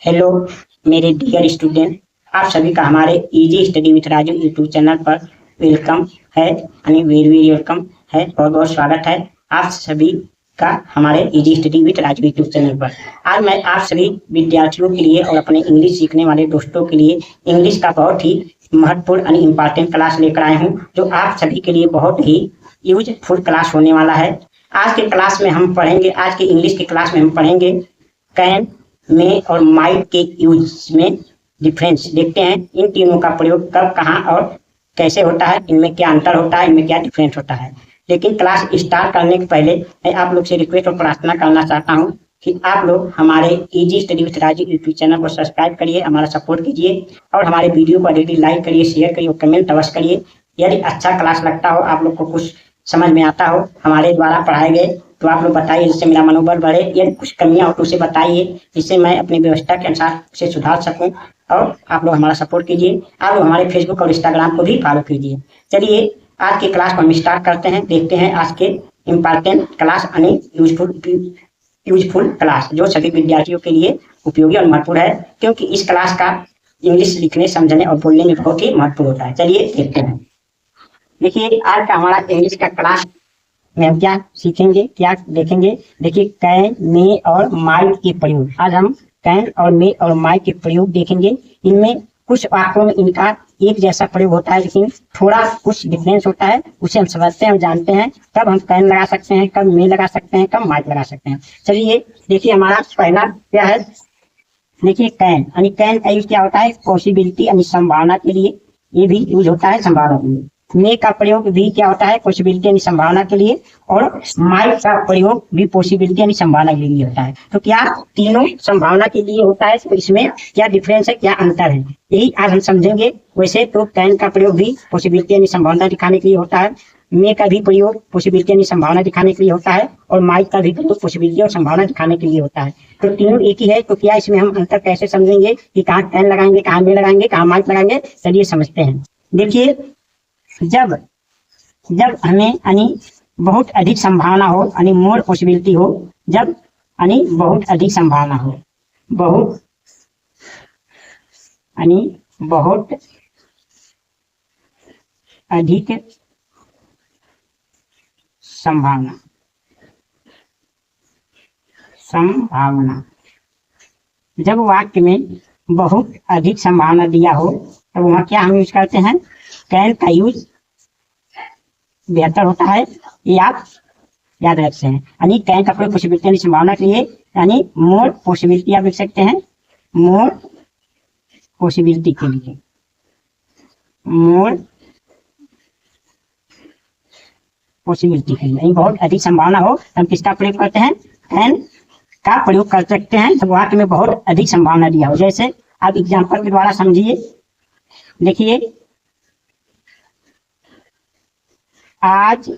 Hello मेरे dear student, आप सभी का हमारे easy study with Raju YouTube channel पर वेलकम है यानी वेरी वेरी वेलकम है। बहुत बहुत स्वागत है आप सभी का हमारे easy study with Raju YouTube channel पर। आज मैं आप सभी विद्यार्थियों के लिए और अपने इंग्लिश सीखने वाले दोस्तों के लिए इंग्लिश का बहुत ही महत्वपूर्ण और इम्पॉर्टेंट क्लास लेकर आए हूँ, जो आप सभी के लिए बहुत ही यूजफुल क्लास होने वाला है। आज के क्लास में हम पढ़ेंगे, आज के इंग्लिश की क्लास में हम पढ़ेंगे कैन, में और माइट के यूज में डिफरेंस। देखते हैं इन तीनों का प्रयोग कब, कहाँ और कैसे होता है, इनमें क्या अंतर होता है, इनमें क्या डिफरेंस होता है। लेकिन क्लास स्टार्ट करने के पहले मैं आप लोग से रिक्वेस्ट और प्रार्थना करना चाहता हूँ कि आप लोग हमारे easy study with Raju YouTube channel को सब्सक्राइब करिए, हमारा सपोर्ट कीजिए और हमारे वीडियो को डेली लाइक करिए, शेयर करिए और कमेंट अवश्य करिए। यदि अच्छा क्लास लगता हो, आप लोग को कुछ समझ में आता हो हमारे द्वारा पढ़ाए गए, तो आप लोग बताइए, जिससे मेरा मनोबल बढ़े। यदि कुछ कमियां हो तो उसे बताइए, जिससे मैं अपनी व्यवस्था के अनुसार उसे सुधार सकूं। और आप लोग हमारा सपोर्ट कीजिए, आप लोग हमारे फेसबुक और इंस्टाग्राम को भी फॉलो कीजिए। चलिए आज के क्लास को हम स्टार्ट करते हैं। देखते हैं आज के इम्पॉर्टेंट क्लास यानी यूजफुल क्लास, जो सभी विद्यार्थियों के लिए उपयोगी और महत्वपूर्ण है, क्योंकि इस क्लास का इंग्लिश लिखने, समझने और बोलने में बहुत ही महत्वपूर्ण होता है। चलिए देखते हैं। देखिए आज का हमारा इंग्लिश का क्लास में हम क्या सीखेंगे, क्या देखेंगे। देखिए कैन, मे और माइट के प्रयोग। आज हम कैन और मे और माइट के प्रयोग देखेंगे। इनमें कुछ वाक्यों में इनका एक जैसा प्रयोग होता है, लेकिन थोड़ा कुछ डिफरेंस होता है। उसे हम समझते हैं और जानते हैं कब हम कैन लगा सकते हैं, कब मे लगा सकते हैं, कब माइट लगा सकते हैं। चलिए देखिए हमारा पहला क्या है। देखिए कैन यानी कैन का यूज क्या होता है, पॉसिबिलिटी यानी संभावना के लिए। ये भी यूज होता है संभावना के लिए। मे का प्रयोग भी क्या होता है, पॉसिबिलिटी यानी संभावना के लिए। और माइट का प्रयोग भी पॉसिबिलिटी यानी संभावना के लिए होता है। तो क्या तीनों संभावना के लिए होता है, तो इसमें क्या डिफरेंस है, क्या अंतर है, यही आज हम समझेंगे। वैसे तो कैन का प्रयोग भी पॉसिबिलिटी यानी संभावना दिखाने के लिए होता है, मे का भी प्रयोग पॉसिबिलिटी यानी संभावना दिखाने के लिए होता है, और माइट का भी प्रयोग पॉसिबिलिटी और संभावना दिखाने के लिए होता है। तो तीनों एक ही है, तो क्या इसमें हम अंतर कैसे समझेंगे कि कहाँ कैन लगाएंगे, कहाँ मे लगाएंगे, कहाँ माइट लगाएंगे। चलिए समझते हैं। देखिए जब जब हमें यानी बहुत अधिक संभावना हो यानी मोर पॉसिबिलिटी हो, जब यानी बहुत अधिक संभावना हो, बहुत यानी बहुत अधिक संभावना, संभावना जब वाक्य में बहुत अधिक संभावना दिया हो, तो वहां क्या हम यूज करते हैं, कैन का यूज बेहतर होता है। ये आप याद रख सकते हैं। यानी कैन का प्रयोग पॉसिबिलिटी यानी संभावना के लिए, यानी मोर पॉसिबिलिटी आप लिख सकते हैं, मोर पॉसिबिलिटी के लिए, मोर पॉसिबिलिटी के लिए। बहुत अधिक संभावना हो तो हम किसका प्रयोग करते हैं, कैन का प्रयोग कर सकते हैं जब वाक्य में बहुत अधिक संभावना दिया हो। जैसे आप एग्जाम्पल के द्वारा समझिए। देखिए आज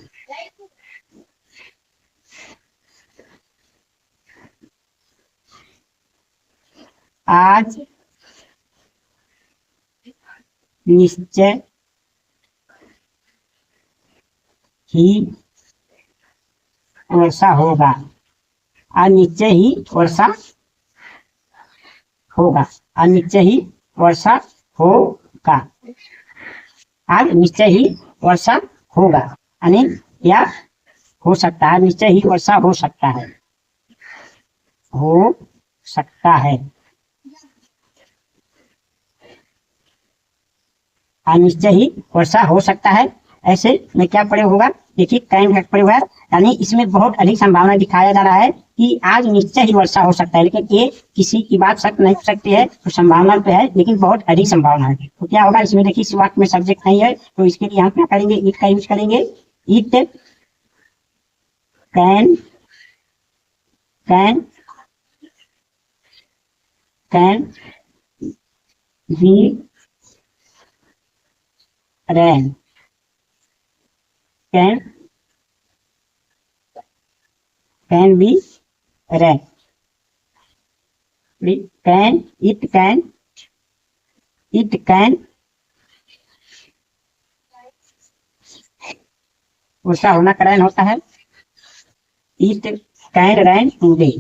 आज निश्चय ही वर्षा होगा, आज निश्चय ही वर्षा होगा, आज निश्चय ही वर्षा होगा, आज निश्चय ही वर्षा होगा। यानी या हो सकता है, निश्चय ही वर्षा हो सकता है, हो सकता है, आज निश्चय ही वर्षा हो सकता है। ऐसे में क्या प्रयोग होगा, देखिए कैन का प्रयोग है, यानी इसमें बहुत अधिक संभावना दिखाया जा रहा है कि आज निश्चय ही वर्षा हो सकता है, लेकिन ये किसी की बात सच नहीं हो सकती है, तो संभावना पे है, लेकिन बहुत अधिक संभावना है। तो क्या होगा इसमें, देखिए इस वाक्य में सब्जेक्ट नहीं है, तो इसके लिए हम क्या करेंगे, इट का यूज करेंगे। It can can can be rain, can be rain, can it can वर्षा होना कैन होता है। It can rain today,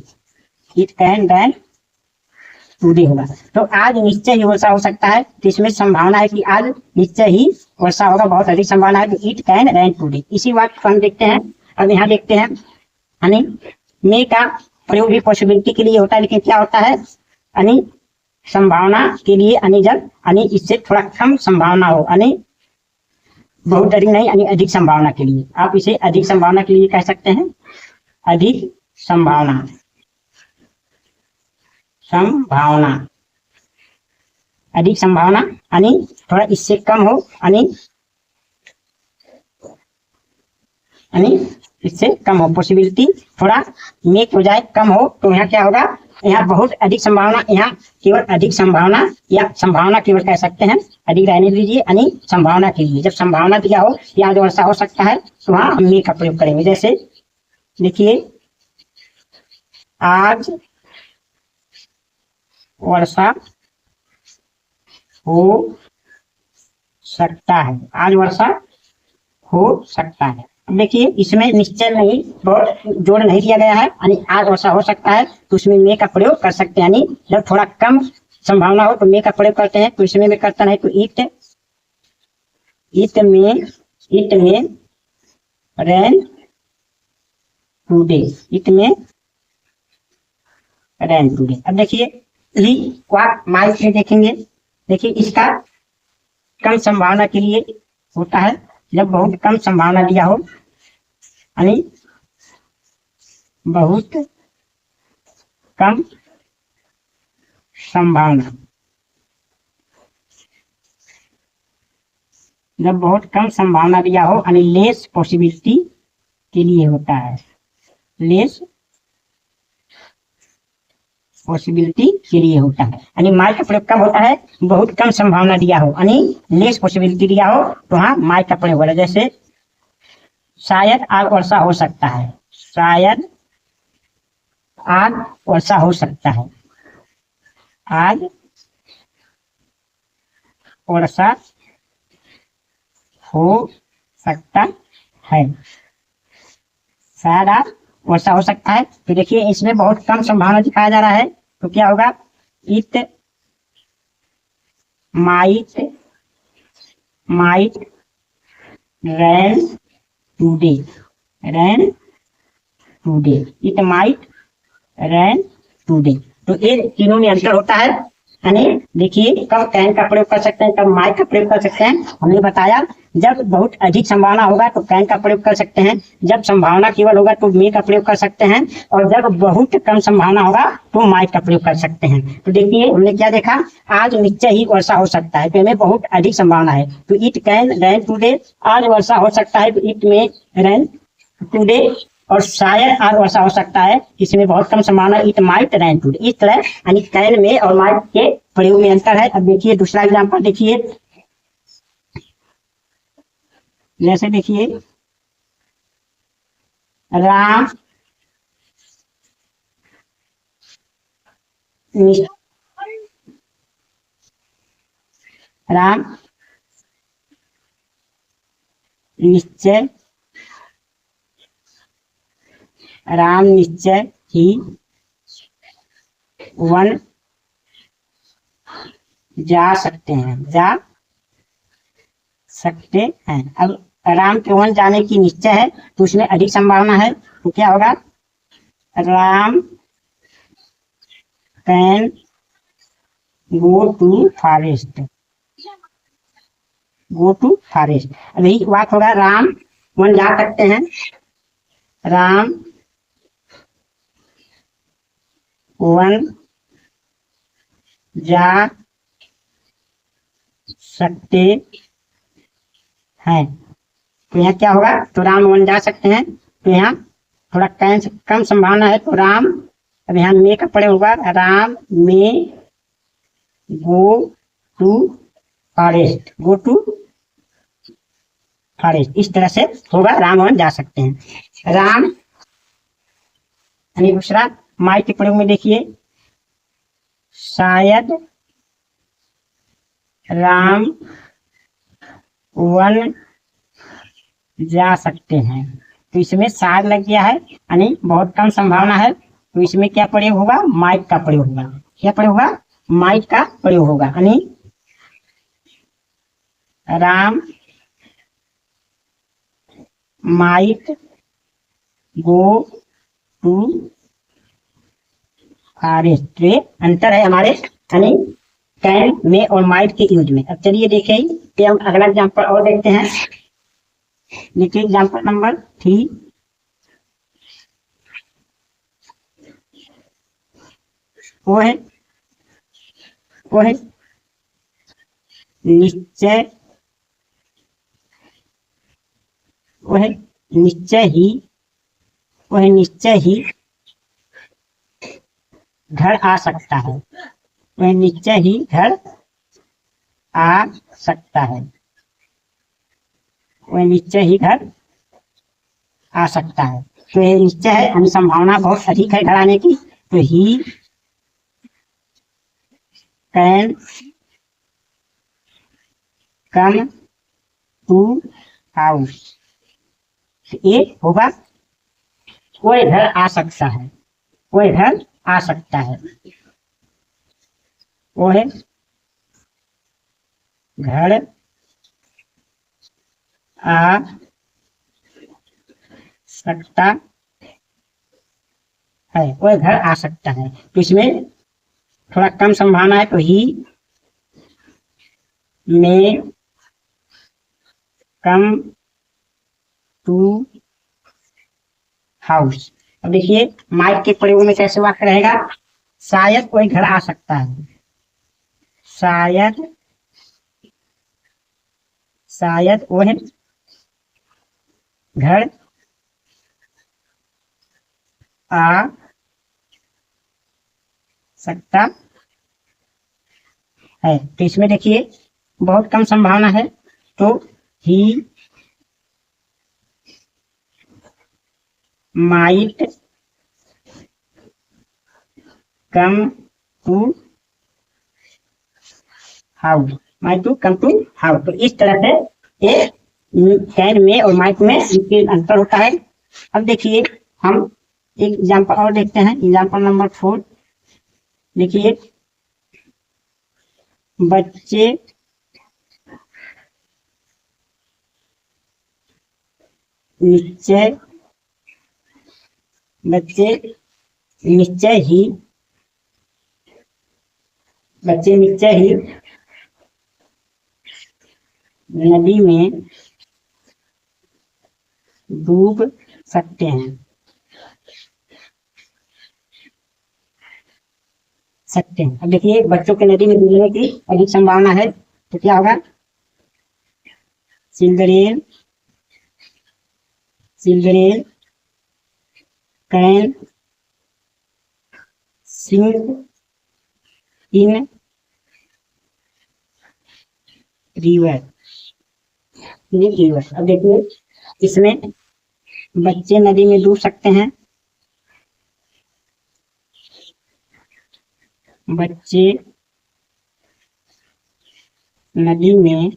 it can rain today होगा। तो आज निश्चय ही वर्षा हो सकता है, तो इसमें संभावना है कि आज निश्चय ही वर्षा होगा, बहुत अधिक संभावना है। तो इट कैन रेन टुडे, इसी वाक्य को हम देखते हैं। अब यहाँ देखते हैं यानी मे का प्रयोग भी पॉसिबिलिटी के लिए होता है, लेकिन क्या होता है यानी संभावना के लिए, यानी जब यानी इससे थोड़ा कम संभावना हो, यानी बहुत अधिक नहीं, यानी अधिक संभावना के लिए। आप इसे अधिक संभावना के लिए कह सकते हैं, अधिक संभावना, संभावना, अधिक संभावना यानी थोड़ा इससे कम हो, यानी इससे कम हो, पॉसिबिलिटी थोड़ा मेक हो जाए, कम हो। तो यहाँ क्या होगा, यहाँ बहुत अधिक संभावना, यहाँ केवल अधिक संभावना या संभावना केवल कह सकते हैं, अधिक रहने दीजिए, यानी संभावना के लिए। जब संभावना दिया हो कि आज वर्षा हो सकता है, तो वहां हम मे का प्रयोग करेंगे। जैसे देखिए, आज वर्षा हो सकता है, आज वर्षा हो सकता है। देखिए इसमें निश्चय नहीं, बहुत जोड़ नहीं दिया गया है, यानी आज वर्षा हो सकता है, तो उसमें मे का प्रयोग कर सकते हैं। यानी जब थोड़ा कम संभावना हो तो मे का प्रयोग करते हैं, तो इसमें में करता नहीं, तो इट में रेन टुडे, इट में रेन टुडे। अब देखिए माइक में देखेंगे, देखिए इसका कम संभावना के लिए होता है, जब बहुत कम संभावना दिया हो, यानी बहुत कम संभावना, जब बहुत कम संभावना दिया हो, यानी लेस पॉसिबिलिटी के लिए होता है, लेस पॉसिबिलिटी के लिए होता है। यानी माई का प्रयोग कब होता है, बहुत कम संभावना दिया हो, यानी लेस पॉसिबिलिटी दिया हो, तो हाँ माई का प्रयोग होगा। जैसे शायद आज वर्षा हो सकता है, शायद आज वर्षा हो सकता है, आज वर्षा हो सकता है, शायद आज वर्षा हो सकता है। तो देखिए इसमें बहुत कम संभावना दिखाया जा रहा है, तो क्या होगा, it might rain today, rain today, it might rain today. तो ये तीनों में अंतर होता है, यानी देखिए कब कैन का प्रयोग कर सकते हैं, कब माइट का प्रयोग कर सकते हैं। हमने बताया जब बहुत अधिक संभावना होगा तो कैन का प्रयोग कर सकते हैं, जब संभावना केवल होगा तो मे का प्रयोग कर सकते हैं, और जब बहुत कम संभावना होगा तो माइट का प्रयोग कर सकते हैं। तो देखिए हमने क्या देखा, आज निश्चय ही वर्षा हो सकता है, तो हमें बहुत अधिक संभावना है, तो इट कैन रेन टुडे, आज वर्षा हो सकता है, तो इट में रेन टुडे। और शायद आज वर्षा हो सकता है, इसमें बहुत कम संभावना, इट माइट रेन टुडे। इस तरह यानी कैन में और माइट के प्रयोग में अंतर है। अब देखिए दूसरा एग्जांपल देखिए, जैसे देखिए राम निश्चय ही वन जा सकते हैं, अब राम के वन जाने की निश्चय है, तो उसमें अधिक संभावना है, तो क्या होगा, Ram can go to forest, अब यही बात होगा, राम वन जा सकते हैं, राम वन जा सकते हैं। तो यहाँ क्या होगा, तो राम वन जा सकते हैं, तो यहाँ थोड़ा कम संभावना है, तो राम, अब यहाँ मे का प्रयोग होगा, Ram may go to forest, इस तरह से होगा, राम वन जा सकते हैं। राम यानी दूसरा माई के प्रयोग में देखिए, शायद राम वन जा सकते हैं, तो इसमें शायद लग गया है, यानी बहुत कम संभावना है, तो इसमें क्या प्रयोग होगा, माइट का प्रयोग होगा। क्या प्रयोग होगा, माइट का प्रयोग होगा, यानी Ram might go to forest. ये अंतर है हमारे यानी कैन में और माइट के यूज में। अब चलिए देखें कि हम अगला एग्जाम्पल और देखते हैं। देखिए एग्जाम्पल नंबर 3, वो है निश्चय, निश्चय ही घर आ सकता है। वह निश्चय ही घर आ सकता है। वह निश्चय ही घर आ सकता है। तो ये निश्चय है यानी संभावना बहुत अधिक है घर आने की। तो he can come to house. ये होगा वो इधर आ सकता है, वो इधर आ सकता है। वो है घर आ सकता है, वो घर आ सकता है। तो इसमें थोड़ा कम संभावना है। तो ही में कम टू हाउस। अब देखिए माइक के प्रयोग में कैसे वाक्य रहेगा। शायद कोई घर आ सकता है, शायद वो घर आ सकता है। तो इसमें देखिए बहुत कम संभावना है। तो he might come to house, might to come to house. तो इस तरह से ये कैन में और माइट में इनके अंतर होता है। अब देखिए हम एक एग्जाम्पल और देखते हैं। एग्जाम्पल नंबर 4 देखिए बच्चे निश्चय ही नदी में डूब सकते हैं। अब देखिए बच्चों के नदी में डूबने की अधिक संभावना है। तो क्या होगा, children can sink in river. अब देखिए इसमें बच्चे नदी में डूब सकते हैं, बच्चे नदी में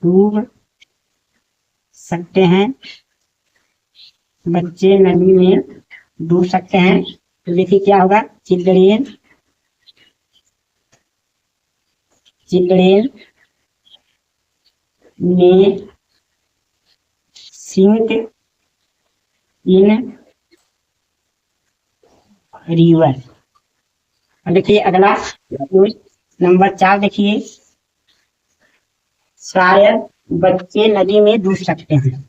डूब सकते हैं, बच्चे नदी में डूब सकते हैं। तो देखिए क्या होगा, चिल्ड्रेन में सिंक इन रिवर। देखिए अगला नंबर 4 देखिए शायद बच्चे नदी में डूब सकते हैं,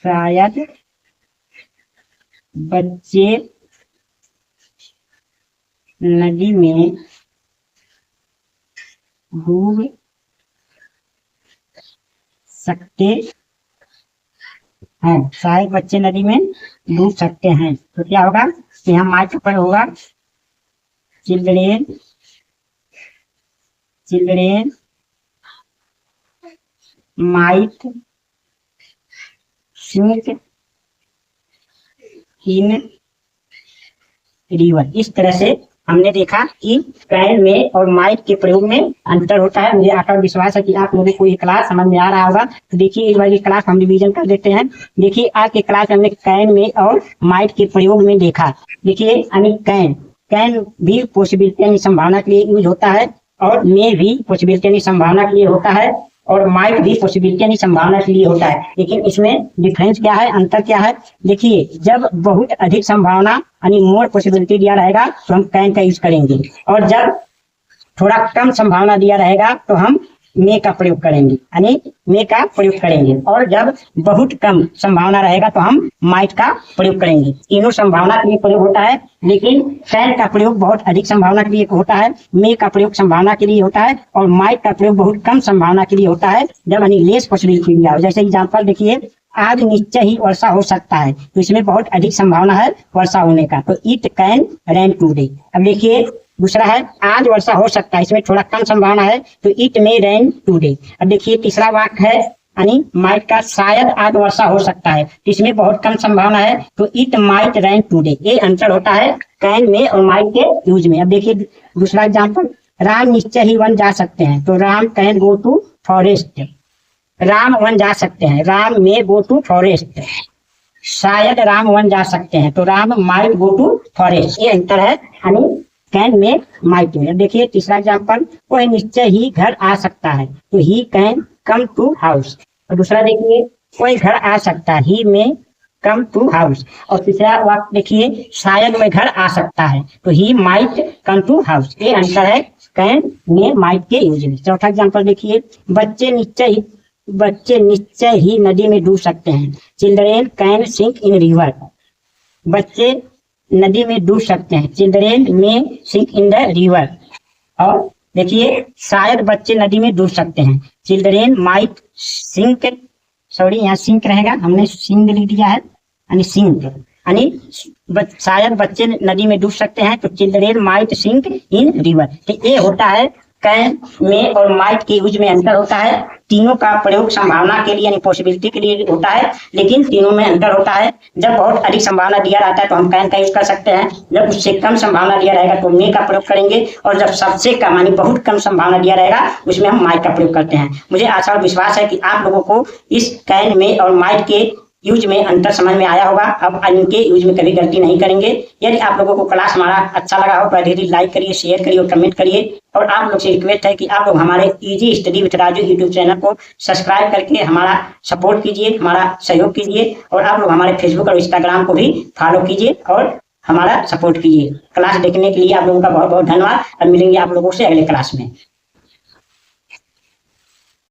शायद बच्चे नदी में डूब सकते हैं, शायद बच्चे नदी में डूब सकते हैं। तो क्या होगा, यहाँ माइट पर होगा children might sink in river. इस तरह से हमने देखा कि कैन में और माइक के प्रयोग में अंतर होता है। मुझे आशा और विश्वास है कि आप लोगों को ये क्लास समझ में आ रहा होगा। तो देखिए इस वाली क्लास हम रिवीजन कर देते हैं। देखिए आज के क्लास हमने कैन में और माइक के प्रयोग में देखा। देखिए यानी कैन भी पॉसिबिलिटी यानी संभावना के लिए यूज होता है, और में भी पॉसिबिलिटी यानी संभावना के लिए होता है, और माइट भी पॉसिबिलिटी यानी संभावना के लिए होता है। लेकिन इसमें डिफरेंस क्या है, अंतर क्या है? देखिए जब बहुत अधिक संभावना यानी मोर पॉसिबिलिटी दिया रहेगा तो हम कैन का यूज करेंगे, और जब थोड़ा कम संभावना दिया रहेगा तो हम मे का प्रयोग करेंगे, यानी मे का प्रयोग करेंगे। और जब बहुत कम संभावना रहेगा तो हम माइट का प्रयोग करेंगे। तीनों संभावना के लिए प्रयोग होता है, लेकिन कैन का प्रयोग बहुत अधिक संभावना के लिए होता है, मे का प्रयोग संभावना के लिए होता है, और माइट का प्रयोग बहुत कम संभावना के लिए होता है जब यानी लेस पॉसिबिलिटी दिया हो। जैसे एग्जाम्पल देखिए, आज निश्चय ही वर्षा हो सकता है, तो इसमें बहुत अधिक संभावना है वर्षा होने का, तो इट कैन रेन टुडे। अब देखिए दूसरा है आज वर्षा हो सकता है, इसमें थोड़ा कम संभावना है, तो इट मे रेन टुडे। अब देखिए तीसरा वाक्य है यानी माइट का, शायद आज वर्षा हो सकता है, तो इसमें बहुत कम संभावना है, तो इट माइट रेन टुडे। ये अंतर होता है कैन में और माइट के यूज में। अब देखिए दूसरा एग्जाम्पल, राम निश्चय ही वन जा सकते हैं, तो Ram can go to forest. Ram वन जा सकते हैं, Ram may go to forest. शायद राम वन जा सकते हैं, तो Ram might go to forest. ये अंतर है यानी कैन में माइट में। देखिए तीसरा एग्जाम्पल, वह निश्चय ही घर आ सकता है, तो he can come to house. और दूसरा देखिए, कोई घर आ सकता है, ही में कम टू हाउस। और तीसरा वाक्य देखिए, शायद वह घर आ सकता है, तो he might come to house. ये अंतर है कैन में माइट के यूज में। चौथा एग्जाम्पल देखिए, बच्चे निश्चय ही नदी में डूब सकते हैं, children can sink in river. बच्चे नदी में डूब सकते हैं, चिल्ड्रेन में सिंक इन द रिवर। और देखिए शायद बच्चे नदी में डूब सकते हैं, चिल्ड्रेन माइट सिंक, सॉरी यहाँ सिंक रहेगा, हमने सिंक लिख दिया है, यानी सिंक यानी शायद बच्चे नदी में डूब सकते हैं, तो children might sink in river. तो ये होता है कैन में और माइट के यूज में अंतर होता है। तीनों का प्रयोग संभावना के लिए यानी पॉसिबिलिटी के लिए होता है, लेकिन तीनों में अंतर होता है। जब बहुत अधिक संभावना दिया रहता है तो हम कैन का यूज कर सकते हैं, जब उससे कम संभावना दिया रहेगा तो मे का प्रयोग करेंगे, और जब सबसे कम यानी बहुत कम संभावना दिया रहेगा उसमें हम माइट का प्रयोग करते हैं। मुझे आशा और विश्वास है कि आप लोगों को इस कैन में और माइट के यूज में अंतर समझ में आया होगा। अब इनके यूज में कभी गलती नहीं करेंगे। यदि आप लोगों को क्लास हमारा अच्छा लगा हो तो धीरे लाइक करिए, शेयर करिए और कमेंट करिए। और आप लोग से रिक्वेस्ट है कि आप लोग हमारे easy study with Raju YouTube channel को सब्सक्राइब करके हमारा सपोर्ट कीजिए, हमारा सहयोग कीजिए, और आप लोग हमारे फेसबुक और इंस्टाग्राम को भी फॉलो कीजिए और हमारा सपोर्ट कीजिए। क्लास देखने के लिए आप लोगों का बहुत बहुत धन्यवाद, और मिलेंगे आप लोगों से अगले क्लास में।